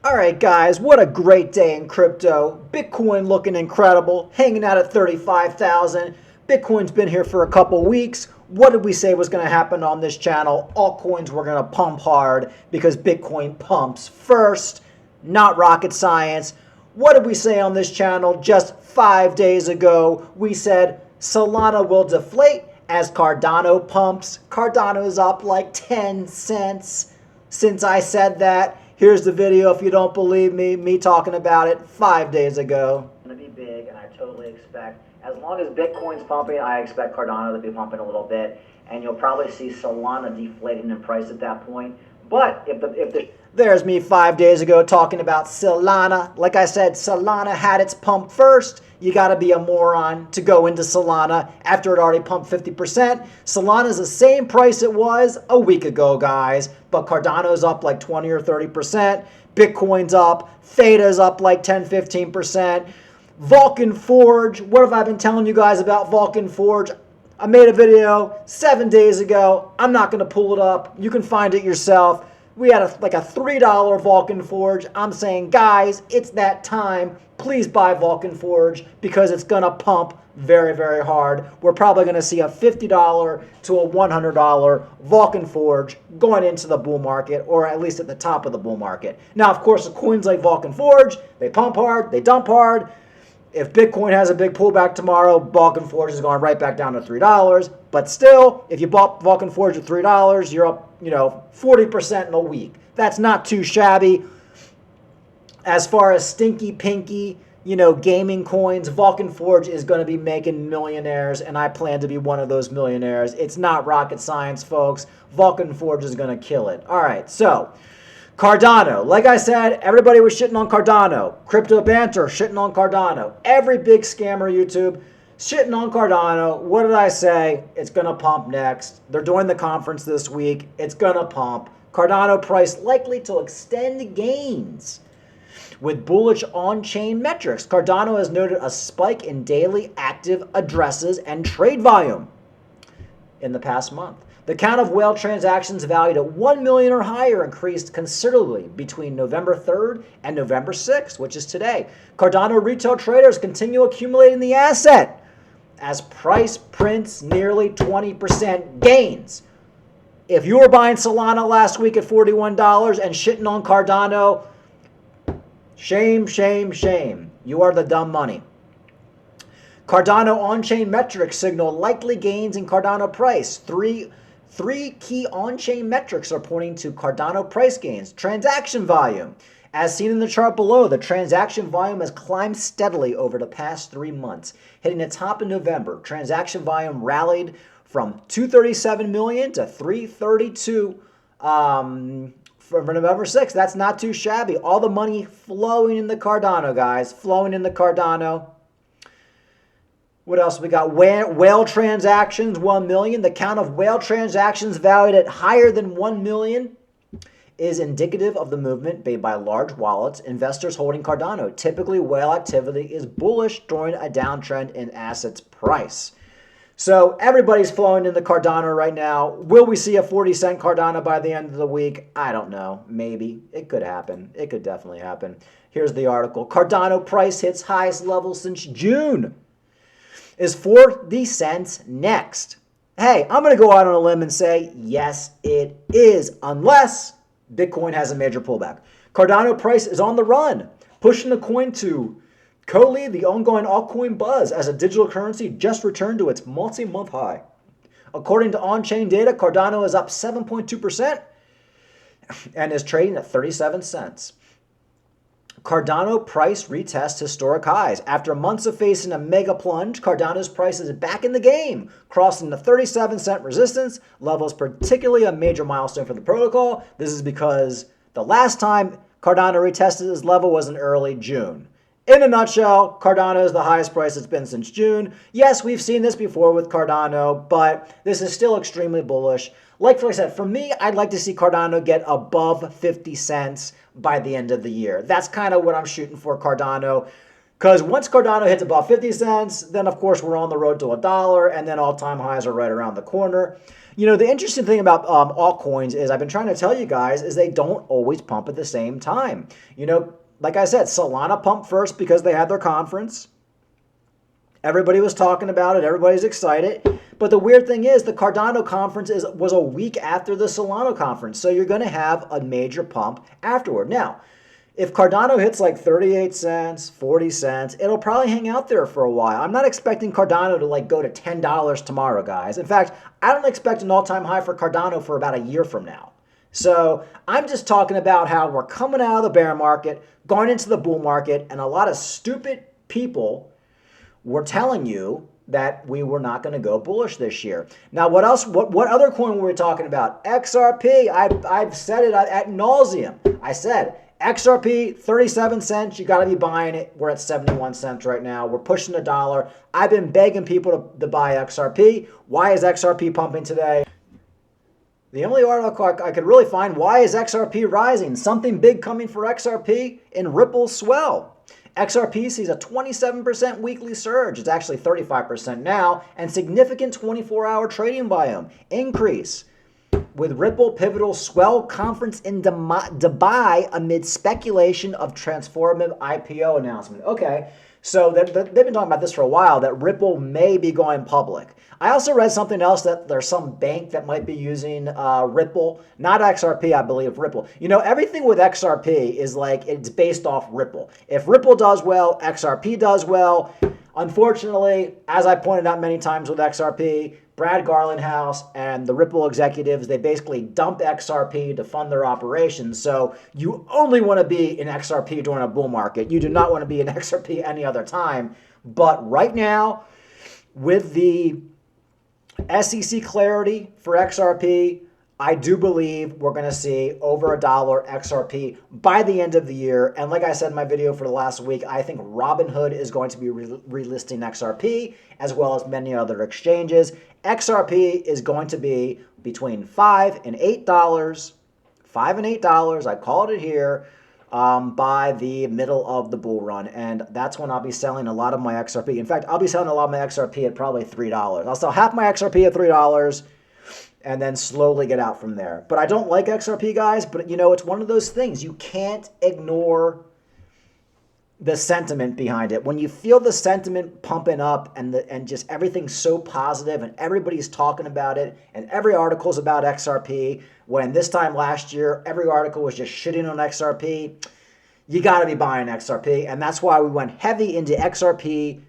All right, guys, what a great day in crypto. Bitcoin looking incredible, hanging out at 35,000. Bitcoin's been here for a couple weeks. What did we say was going to happen on this channel? Altcoins were going to pump hard because Bitcoin pumps first, not rocket science. What did we say on this channel just 5 days ago? We said Solana will deflate as Cardano pumps. Cardano is up like 10 cents since I said that. Here's the video if you don't believe me talking about it 5 days ago. It's going to be big, and I totally expect, as long as Bitcoin's pumping, I expect Cardano to be pumping a little bit, and you'll probably see Solana deflating in price at that point. But if the there's me 5 days ago talking about Solana. Like I said, Solana had its pump first. You got to be a moron to go into Solana after it already pumped 50%. Solana's the same price it was a week ago, guys. But Cardano's up like 20 or 30%. Bitcoin's up. Theta's up like 10, 15%. Vulcan Forged. What have I been telling you guys about Vulcan Forged? I made a video 7 days ago. I'm not going to pull it up. You can find it yourself. We had like a $3 Vulcan Forge. I'm saying, guys, it's that time. Please buy Vulcan Forge because it's going to pump very, very hard. We're probably going to see a $50 to a $100 Vulcan Forge going into the bull market, or at least at the top of the bull market. Now, of course, the coins like Vulcan Forge, they pump hard, they dump hard. If Bitcoin has a big pullback tomorrow, Vulcan Forge is going right back down to $3. But still, if you bought Vulcan Forge at $3, you're up, 40% in a week. That's not too shabby. As far as stinky pinky, gaming coins, Vulcan Forge is going to be making millionaires, and I plan to be one of those millionaires. It's not rocket science, folks. Vulcan Forge is going to kill it. All right, so Cardano. Like I said, everybody was shitting on Cardano. Crypto Banter shitting on Cardano. Every big scammer YouTube shitting on Cardano. What did I say? It's going to pump next. They're doing the conference this week. It's going to pump. Cardano price likely to extend gains with bullish on-chain metrics. Cardano has noted a spike in daily active addresses and trade volume in the past month. The count of whale transactions valued at 1 million or higher increased considerably between November 3rd and November 6th, which is today. Cardano retail traders continue accumulating the asset as price prints nearly 20% gains. If you were buying Solana last week at $41 and shitting on Cardano, shame, shame, shame. You are the dumb money. Cardano on-chain metrics signal likely gains in Cardano price. Three key on-chain metrics are pointing to Cardano price gains. Transaction volume. As seen in the chart below, the transaction volume has climbed steadily over the past 3 months, hitting its top in November. Transaction volume rallied from 237 million to 332 from November 6th. That's not too shabby. All the money flowing in the Cardano, guys. Flowing in the Cardano. What else we got? Whale transactions, 1 million. The count of whale transactions valued at higher than 1 million is indicative of the movement made by large wallets, investors holding Cardano. Typically, whale activity is bullish during a downtrend in assets price. So everybody's flowing in the Cardano right now. Will we see a 40-cent Cardano by the end of the week? I don't know. Maybe. It could happen. It could definitely happen. Here's the article. Cardano price hits highest level since June. Is 40 cents next? Hey, I'm going to go out on a limb and say, yes, it is, unless Bitcoin has a major pullback. Cardano price is on the run, pushing the coin to co-lead the ongoing altcoin buzz as a digital currency just returned to its multi-month high. According to on-chain data, Cardano is up 7.2% and is trading at 37 cents. Cardano price retests historic highs. After months of facing a mega plunge, Cardano's price is back in the game, crossing the 37-cent resistance level is particularly a major milestone for the protocol. This is because the last time Cardano retested this level was in early June. In a nutshell, Cardano is the highest price it's been since June. Yes, we've seen this before with Cardano, but this is still extremely bullish. Like I said, for me, I'd like to see Cardano get above 50 cents by the end of the year. That's kind of what I'm shooting for Cardano. Because once Cardano hits above 50 cents, then of course we're on the road to $1, and then all-time highs are right around the corner. You know, the interesting thing about altcoins is I've been trying to tell you guys is they don't always pump at the same time. You know, like I said, Solana pumped first because they had their conference. Everybody was talking about it. Everybody's excited. But the weird thing is the Cardano conference was a week after the Solana conference. So you're going to have a major pump afterward. Now, if Cardano hits like 38 cents, 40 cents, it'll probably hang out there for a while. I'm not expecting Cardano to like go to $10 tomorrow, guys. In fact, I don't expect an all-time high for Cardano for about a year from now. So I'm just talking about how we're coming out of the bear market, going into the bull market, and a lot of stupid people were telling you that we were not going to go bullish this year. Now, what else? What other coin were we talking about? XRP. I've said it at nauseum. I said XRP, 37 cents. You got to be buying it. We're at 71 cents right now. We're pushing $1. I've been begging people to buy XRP. Why is XRP pumping today? The only article I could really find, why is XRP rising? Something big coming for XRP in Ripple's swell. XRP sees a 27% weekly surge. It's actually 35% now, and significant 24-hour trading volume increase with Ripple pivotal swell conference in Dubai amid speculation of transformative IPO announcement. Okay, so they've been talking about this for a while, that Ripple may be going public. I also read something else that there's some bank that might be using Ripple, not XRP, I believe, Ripple. You know, everything with XRP is like, it's based off Ripple. If Ripple does well, XRP does well. Unfortunately, as I pointed out many times with XRP, Brad Garlinghouse and the Ripple executives, they basically dump XRP to fund their operations. So you only want to be in XRP during a bull market. You do not want to be in XRP any other time. But right now, with the SEC clarity for XRP, I do believe we're going to see over $1 XRP by the end of the year. And like I said in my video for the last week, I think Robinhood is going to be relisting XRP as well as many other exchanges. XRP is going to be between $5 and $8, $5 and $8, I called it here, by the middle of the bull run. And that's when I'll be selling a lot of my XRP. In fact, I'll be selling a lot of my XRP at probably $3. I'll sell half my XRP at $3 and then slowly get out from there. But I don't like XRP, guys, but you know, it's one of those things. You can't ignore the sentiment behind it. When you feel the sentiment pumping up and just everything's so positive and everybody's talking about it and every article's about XRP, when this time last year, every article was just shitting on XRP, you got to be buying XRP. And that's why we went heavy into XRP,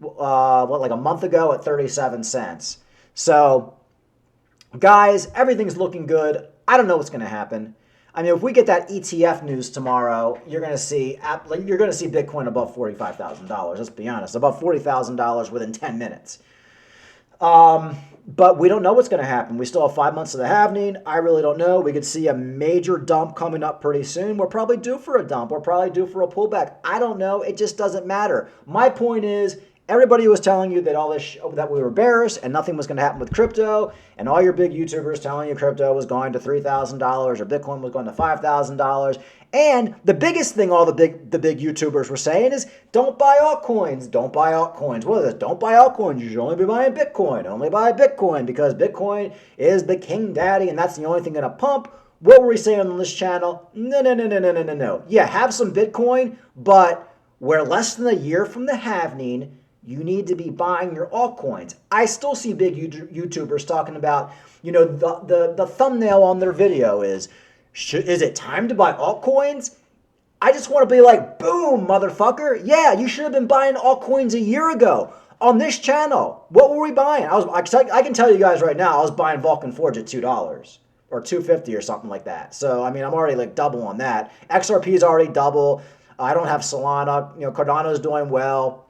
like a month ago at 37 cents. So, guys, everything's looking good. I don't know what's going to happen. I mean, if we get that ETF news tomorrow, you're going to see Bitcoin above $45,000. Let's be honest, above $40,000 within 10 minutes. But we don't know what's going to happen. We still have 5 months of the halving. I really don't know. We could see a major dump coming up pretty soon. We're probably due for a dump. We're probably due for a pullback. I don't know. It just doesn't matter. My point is, everybody was telling you that all this that we were bearish and nothing was going to happen with crypto, and all your big YouTubers telling you crypto was going to $3,000 or Bitcoin was going to $5,000. And the biggest thing all the big YouTubers were saying is, don't buy altcoins. Don't buy altcoins. What is this? Don't buy altcoins. You should only be buying Bitcoin. Only buy Bitcoin because Bitcoin is the king daddy and that's the only thing going to pump. What were we saying on this channel? No. Yeah, have some Bitcoin, but we're less than a year from the halving. You need to be buying your altcoins. I still see big YouTubers talking about, you know, the thumbnail on their video is it time to buy altcoins? I just want to be like, boom, motherfucker. Yeah, you should have been buying altcoins a year ago on this channel. What were we buying? I can tell you guys right now, I was buying Vulcan Forged at $2 or $2.50 or something like that. So, I mean, I'm already like double on that. XRP is already double. I don't have Solana. You know, Cardano's doing well.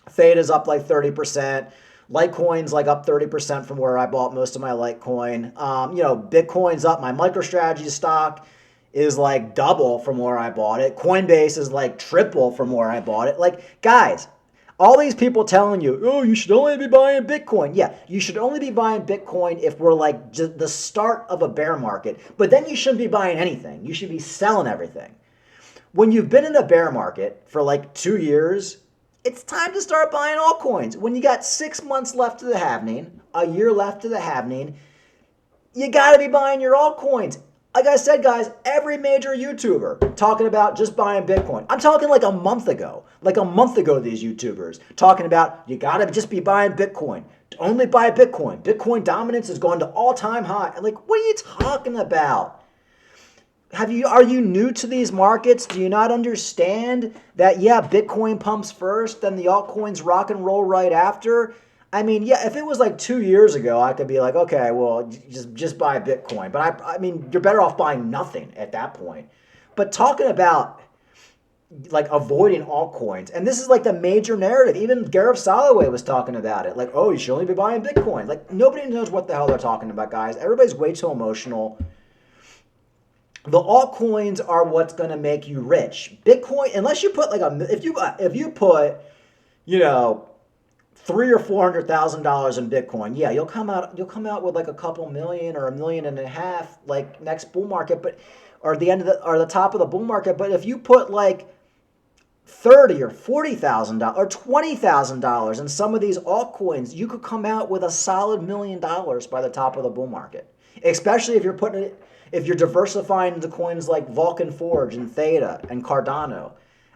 Theda's up like 30%. Litecoin's like up 30% from where I bought most of my Litecoin. You know, Bitcoin's up. My MicroStrategy stock is like double from where I bought it. Coinbase is like triple from where I bought it. Like, guys, all these people telling you, oh, you should only be buying Bitcoin. Yeah, you should only be buying Bitcoin if we're like just the start of a bear market. But then you shouldn't be buying anything. You should be selling everything. When you've been in a bear market for like 2 years, it's time to start buying altcoins. When you got 6 months left to the halvening, a year left to the halvening, you got to be buying your altcoins. Like I said, guys, every major YouTuber talking about just buying Bitcoin. I'm talking like a month ago. These YouTubers talking about you got to just be buying Bitcoin. Only buy Bitcoin. Bitcoin dominance has gone to all-time high. Like, what are you talking about? Are you new to these markets? Do you not understand that, yeah, Bitcoin pumps first, then the altcoins rock and roll right after? I mean, yeah, if it was like 2 years ago, I could be like, okay, well, just buy Bitcoin. But I mean, you're better off buying nothing at that point. But talking about like avoiding altcoins, and this is like the major narrative. Even Gareth Soloway was talking about it. Like, oh, you should only be buying Bitcoin. Like, nobody knows what the hell they're talking about, guys. Everybody's way too emotional. The altcoins are what's going to make you rich. Bitcoin, unless you put like if you put, you know, $300,000 or $400,000 in Bitcoin, yeah, you'll come out with like a couple million or $1.5 million like next bull market, or the top of the bull market. But if you put like $30,000 or $40,000 or $20,000 in some of these altcoins, you could come out with a solid $1 million by the top of the bull market. Especially if you're diversifying into coins like Vulcan Forged and Theta and Cardano.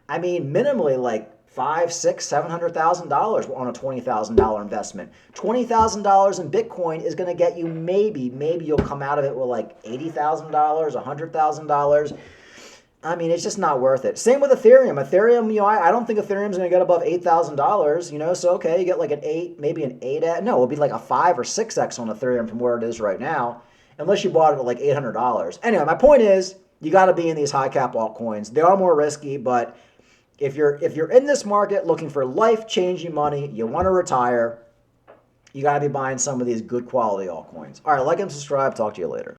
I mean, minimally like $500,000, $600,000, $700,000 on a $20,000 investment. $20,000 in Bitcoin is going to get you maybe you'll come out of it with like $80,000, $100,000. I mean, it's just not worth it. Same with Ethereum. Ethereum, I don't think Ethereum's going to get above $8,000. So okay, you get like maybe an 8. No, it'll be like a 5 or 6x on Ethereum from where it is right now, unless you bought it at like $800. Anyway, my point is, you got to be in these high cap altcoins. They are more risky, but if you're in this market looking for life-changing money, you want to retire, you got to be buying some of these good quality altcoins. All right, like and subscribe. Talk to you later.